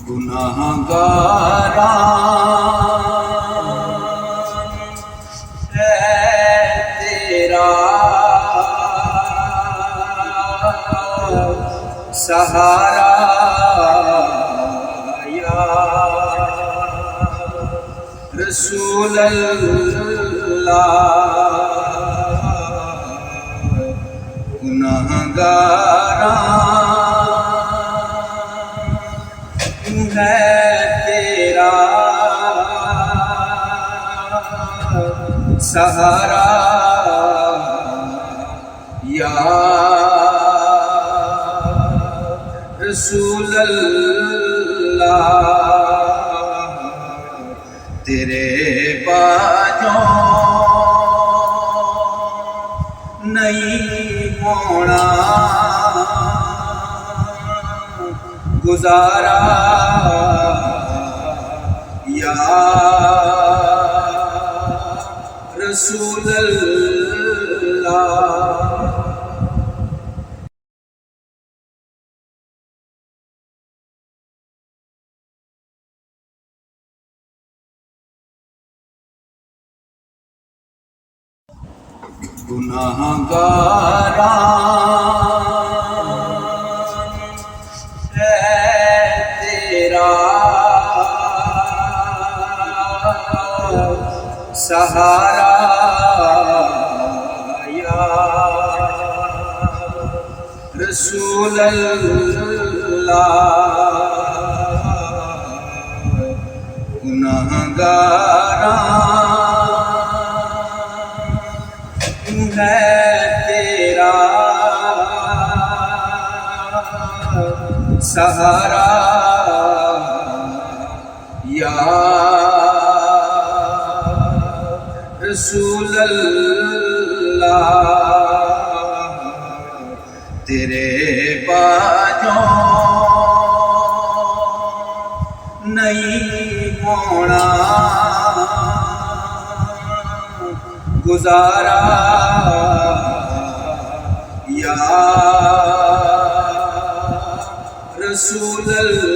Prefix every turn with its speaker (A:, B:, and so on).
A: گناہگاراں ہے تیرا سہارا یا رسول اللہ، گناہگاراں ہے تیرا سہارا یا رسول اللہ، تیرے باجوں نہیں ہونا گزارا یا رسول اللہ۔ گناہگاراں ہے تیرا سہارا یا رسول اللہ، گناہگاراں ہے تیرا سہارا یا رسول اللہ، تیرے باجوں نہیں ہونا گزارا یا رسول اللہ۔